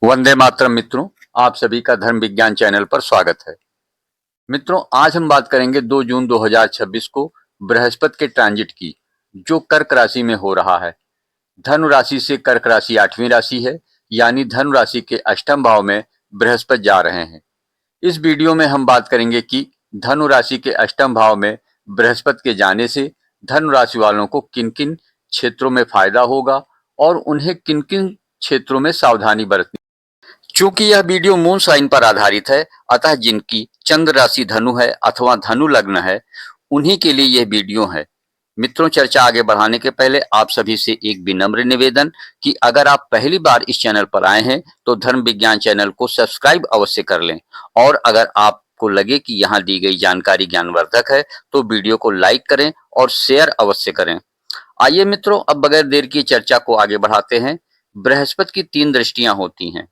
वंदे मातरम मित्रों, आप सभी का धर्म विज्ञान चैनल पर स्वागत है। मित्रों, आज हम बात करेंगे 2 जून 2026 को बृहस्पति के ट्रांजिट की, जो कर्क राशि में हो रहा है। धनु राशि से कर्क राशि 8वीं राशि है, यानी धनु राशि के अष्टम भाव में बृहस्पति जा रहे हैं। इस वीडियो में हम बात करेंगे कि धनु राशि के अष्टम भाव में बृहस्पति के जाने से धनु राशि वालों को किन किन क्षेत्रों में फायदा होगा और उन्हें किन किन क्षेत्रों में सावधानी बरतनी। चूंकि यह वीडियो मून साइन पर आधारित है, अतः जिनकी चंद्र राशि धनु है अथवा धनु लग्न है, उन्हीं के लिए यह वीडियो है। मित्रों, चर्चा आगे बढ़ाने के पहले आप सभी से एक विनम्र निवेदन कि अगर आप पहली बार इस चैनल पर आए हैं तो धर्म विज्ञान चैनल को सब्सक्राइब अवश्य कर लें, और अगर आपको लगे कि यहाँ दी गई जानकारी ज्ञानवर्धक है तो वीडियो को लाइक करें और शेयर अवश्य करें। आइए मित्रों, अब बगैर देर की चर्चा को आगे बढ़ाते हैं। बृहस्पति की 3 दृष्टियां होती हैं: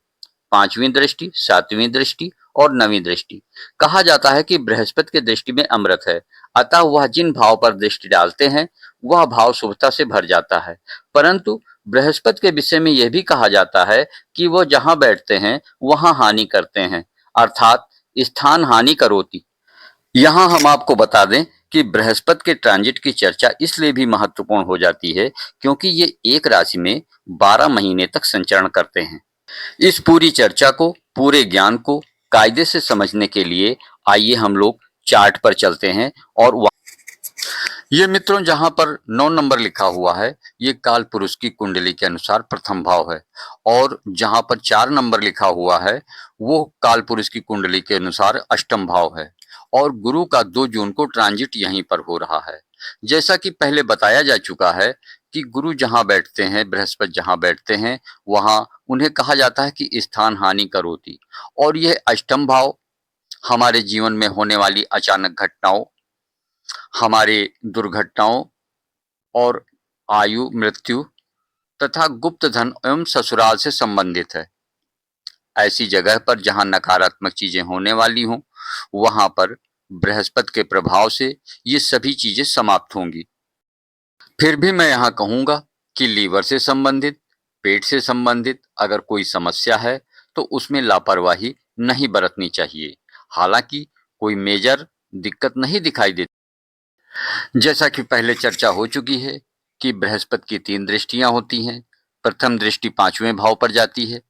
5वीं दृष्टि, 7वीं दृष्टि और 9वीं दृष्टि। कहा जाता है कि बृहस्पति की दृष्टि में अमृत है, अतः वह जिन भाव पर दृष्टि डालते हैं वह भाव शुभता से भर जाता है। परंतु बृहस्पति के विषय में यह भी कहा जाता है कि वह जहां बैठते हैं वहां हानि करते हैं, अर्थात स्थान हानि करोति। यहाँ हम आपको बता दें कि बृहस्पति के ट्रांजिट की चर्चा इसलिए भी महत्वपूर्ण हो जाती है क्योंकि ये एक राशि में 12 महीने तक संचरण करते हैं। इस पूरी चर्चा को, पूरे ज्ञान को कायदे से समझने के लिए आइए हम लोग चार्ट पर चलते हैं। और ये मित्रों, जहां पर 9 नंबर लिखा हुआ है, ये काल पुरुष की कुंडली के अनुसार प्रथम भाव है, और जहां पर 4 नंबर लिखा हुआ है वो काल पुरुष की कुंडली के अनुसार अष्टम भाव है। और गुरु का 2 जून को ट्रांजिट यहीं पर हो रहा है। जैसा कि पहले बताया जा चुका है कि गुरु जहां बैठते हैं, बृहस्पति जहां बैठते हैं, वहां उन्हें कहा जाता है कि स्थान हानि करोति। और यह अष्टम भाव हमारे जीवन में होने वाली अचानक घटनाओं, हमारे दुर्घटनाओं और आयु, मृत्यु तथा गुप्त धन एवं ससुराल से संबंधित है। ऐसी जगह पर जहां नकारात्मक चीजें होने वाली हों, वहां पर बृहस्पति के प्रभाव से ये सभी चीजें समाप्त होंगी। फिर भी मैं यहाँ कहूंगा कि लीवर से संबंधित, पेट से संबंधित अगर कोई समस्या है तो उसमें लापरवाही नहीं बरतनी चाहिए। हालांकि कोई मेजर दिक्कत नहीं दिखाई देती। जैसा कि पहले चर्चा हो चुकी है कि बृहस्पति की 3 दृष्टियां होती हैं। प्रथम दृष्टि 5वें भाव पर जाती है,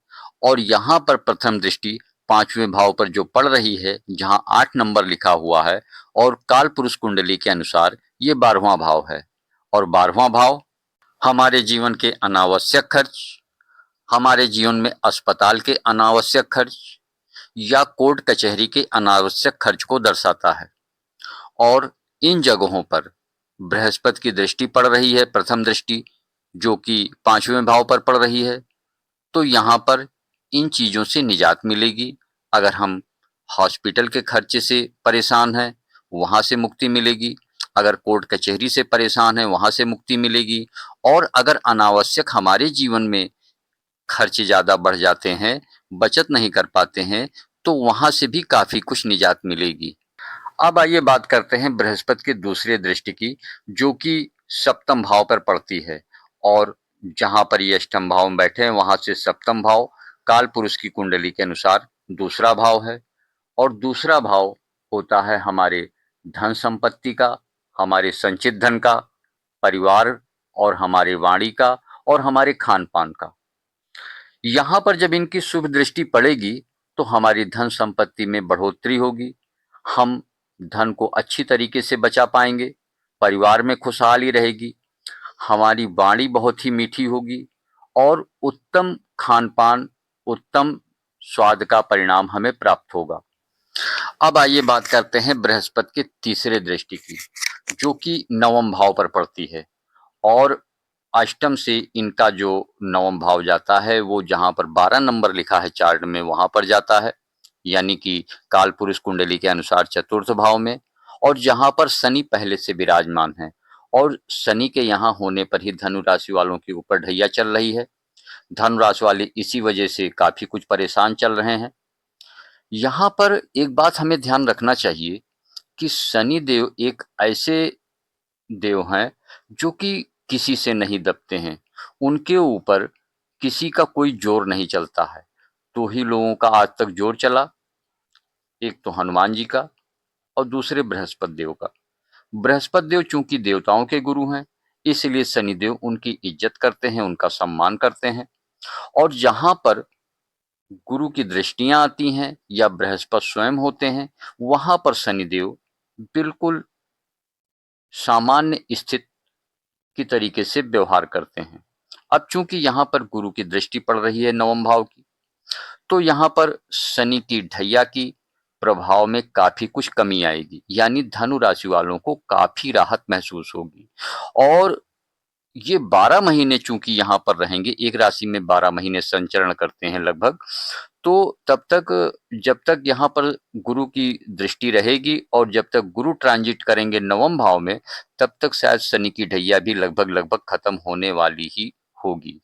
और यहाँ पर प्रथम दृष्टि 5वें भाव पर जो पड़ रही है, जहाँ 8 नंबर लिखा हुआ है, और काल पुरुष कुंडली के अनुसार ये 12वां भाव है। और 12वां भाव हमारे जीवन के अनावश्यक खर्च, हमारे जीवन में अस्पताल के अनावश्यक खर्च या कोर्ट कचहरी के अनावश्यक खर्च को दर्शाता है। और इन जगहों पर बृहस्पति की दृष्टि पड़ रही है, प्रथम दृष्टि, जो कि 5वें भाव पर पड़ रही है, तो यहाँ पर इन चीजों से निजात मिलेगी। अगर हम हॉस्पिटल के खर्चे से परेशान हैं, वहां से मुक्ति मिलेगी। अगर कोर्ट कचहरी से परेशान है, वहां से मुक्ति मिलेगी। और अगर अनावश्यक हमारे जीवन में खर्चे ज्यादा बढ़ जाते हैं, बचत नहीं कर पाते हैं, तो वहां से भी काफी कुछ निजात मिलेगी। अब आइए बात करते हैं बृहस्पति की दूसरी दृष्टि की, जो कि सप्तम भाव पर पड़ती है। और जहां पर ये अष्टम भाव में बैठे हैं, वहां से सप्तम भाव काल पुरुष की कुंडली के अनुसार दूसरा भाव है। और दूसरा भाव होता है हमारे धन संपत्ति का, हमारे संचित धन का, परिवार और हमारे वाणी का, और हमारे खान पान का। यहाँ पर जब इनकी शुभ दृष्टि पड़ेगी तो हमारी धन संपत्ति में बढ़ोतरी होगी, हम धन को अच्छी तरीके से बचा पाएंगे, परिवार में खुशहाली रहेगी, हमारी वाणी बहुत ही मीठी होगी, और उत्तम खान पान, उत्तम स्वाद का परिणाम हमें प्राप्त होगा। अब आइए बात करते हैं बृहस्पति के तीसरे दृष्टि की, जो कि 9वें भाव पर पड़ती है। और अष्टम से इनका जो 9वां भाव जाता है, वो जहां पर 12 नंबर लिखा है चार्ट में, वहां पर जाता है, यानी कि काल पुरुष कुंडली के अनुसार चतुर्थ भाव में। और जहां पर शनि पहले से विराजमान है, और शनि के यहाँ होने पर ही धनु राशि वालों के ऊपर ढैया चल रही है। धनु राशि वाले इसी वजह से काफी कुछ परेशान चल रहे हैं। यहाँ पर एक बात हमें ध्यान रखना चाहिए कि शनि देव एक ऐसे देव हैं जो कि किसी से नहीं दबते हैं, उनके ऊपर किसी का कोई जोर नहीं चलता है। दो ही लोगों का आज तक जोर चला, एक तो हनुमान जी का और दूसरे बृहस्पति देव का। बृहस्पति देव चूंकि देवताओं के गुरु हैं, इसलिए शनिदेव उनकी इज्जत करते हैं, उनका सम्मान करते हैं। और जहां पर गुरु की दृष्टियां आती हैं या बृहस्पति स्वयं होते हैं, वहां पर शनिदेव बिल्कुल सामान्य स्थित की तरीके से व्यवहार करते हैं। अब चूंकि यहाँ पर गुरु की दृष्टि पड़ रही है नवम भाव की, तो यहाँ पर शनि की ढैया की प्रभाव में काफी कुछ कमी आएगी, यानी धनु राशि वालों को काफी राहत महसूस होगी। और ये 12 महीने चूंकि यहाँ पर रहेंगे, एक राशि में 12 महीने संचरण करते हैं लगभग, तो तब तक जब तक यहाँ पर गुरु की दृष्टि रहेगी और जब तक गुरु ट्रांजिट करेंगे नवम भाव में, तब तक शायद शनि की ढैया भी लगभग लगभग खत्म होने वाली ही होगी।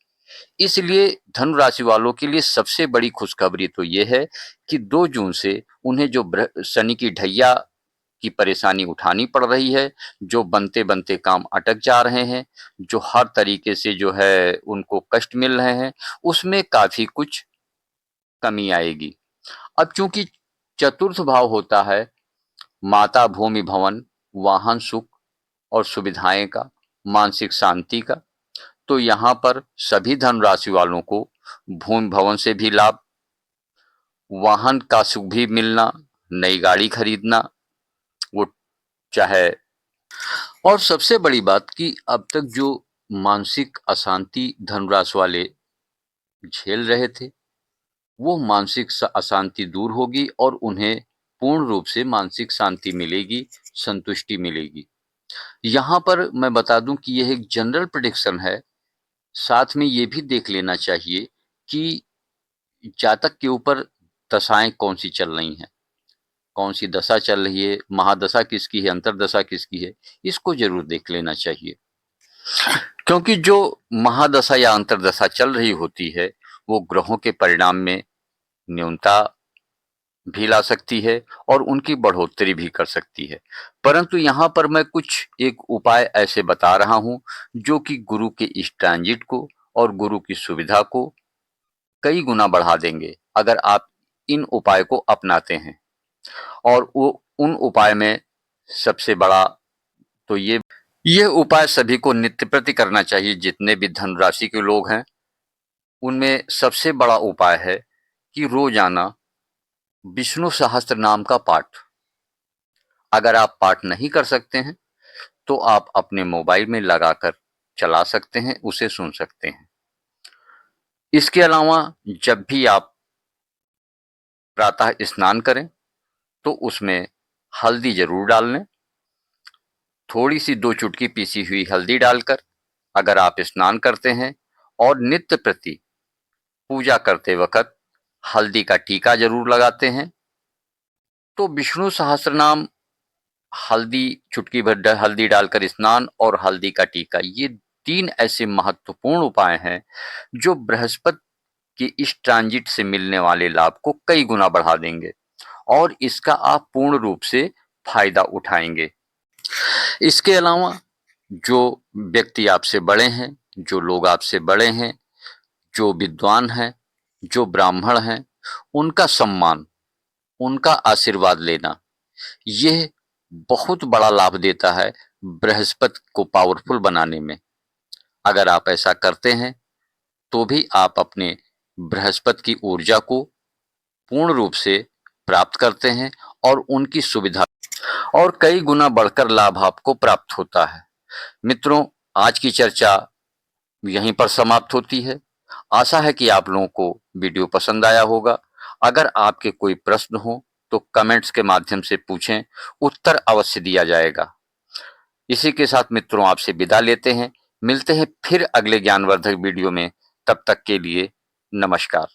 इसलिए धनु राशि वालों के लिए सबसे बड़ी खुशखबरी तो ये है कि 2 जून से उन्हें जो शनि की ढैया की परेशानी उठानी पड़ रही है, जो बनते-बनते काम अटक जा रहे हैं, जो हर तरीके से जो है उनको कष्ट मिल रहे हैं, उसमें काफ़ी कुछ कमी आएगी। अब चूँकि चतुर्थ भाव होता है माता, भूमि, भवन, वाहन, सुख और सुविधाएँ का, मानसिक शांति का, तो यहाँ पर सभी धनु राशि वालों को भूमि, भवन से भी लाभ, वाहन का सुख भी मिलना, नई गाड़ी खरीदना, वो चाहे। और सबसे बड़ी बात कि अब तक जो मानसिक अशांति धनुराशि वाले झेल रहे थे, वो मानसिक अशांति दूर होगी और उन्हें पूर्ण रूप से मानसिक शांति मिलेगी, संतुष्टि मिलेगी। यहाँ पर मैं बता दूं कि यह एक जनरल प्रेडिक्शन है, साथ में ये भी देख लेना चाहिए कि जातक के ऊपर दशाएं कौन सी चल रही हैं, कौन सी दशा चल रही है, महादशा किसकी है, अंतरदशा किसकी है, इसको जरूर देख लेना चाहिए। क्योंकि जो महादशा या अंतरदशा चल रही होती है, वो ग्रहों के परिणाम में न्यूनता भी ला सकती है और उनकी बढ़ोतरी भी कर सकती है। परंतु यहाँ पर मैं कुछ एक उपाय ऐसे बता रहा हूँ जो कि गुरु के इस ट्रांजिट को और गुरु की सुविधा को कई गुना बढ़ा देंगे, अगर आप इन उपाय को अपनाते हैं। और वो उन उपाय में सबसे बड़ा तो ये उपाय सभी को नित्य प्रति करना चाहिए। जितने भी धनु राशि के लोग हैं, उनमें सबसे बड़ा उपाय है कि रोजाना विष्णु सहस्त्र नाम का पाठ, अगर आप पाठ नहीं कर सकते हैं तो आप अपने मोबाइल में लगाकर चला सकते हैं, उसे सुन सकते हैं। इसके अलावा जब भी आप प्रातः स्नान करें तो उसमें हल्दी जरूर डाल लें, थोड़ी सी 2 चुटकी पीसी हुई हल्दी डालकर अगर आप स्नान करते हैं और नित्य प्रति पूजा करते वक्त हल्दी का टीका जरूर लगाते हैं, तो विष्णु सहस्त्रनाम, हल्दी, चुटकी भर हल्दी डालकर स्नान और हल्दी का टीका, ये 3 ऐसे महत्वपूर्ण उपाय हैं जो बृहस्पति के इस ट्रांजिट से मिलने वाले लाभ को कई गुना बढ़ा देंगे और इसका आप पूर्ण रूप से फायदा उठाएंगे। इसके अलावा जो व्यक्ति आपसे बड़े हैं, जो लोग आपसे बड़े हैं, जो विद्वान हैं, जो ब्राह्मण हैं, उनका सम्मान, उनका आशीर्वाद लेना, यह बहुत बड़ा लाभ देता है बृहस्पति को पावरफुल बनाने में। अगर आप ऐसा करते हैं तो भी आप अपने बृहस्पति की ऊर्जा को पूर्ण रूप से प्राप्त करते हैं और उनकी सुविधा और कई गुना बढ़कर लाभ आपको प्राप्त होता है। मित्रों, आज की चर्चा यहीं पर समाप्त होती है। आशा है कि आप लोगों को वीडियो पसंद आया होगा। अगर आपके कोई प्रश्न हो तो कमेंट्स के माध्यम से पूछें, उत्तर अवश्य दिया जाएगा। इसी के साथ मित्रों आपसे विदा लेते हैं, मिलते हैं फिर अगले ज्ञानवर्धक वीडियो में। तब तक के लिए नमस्कार।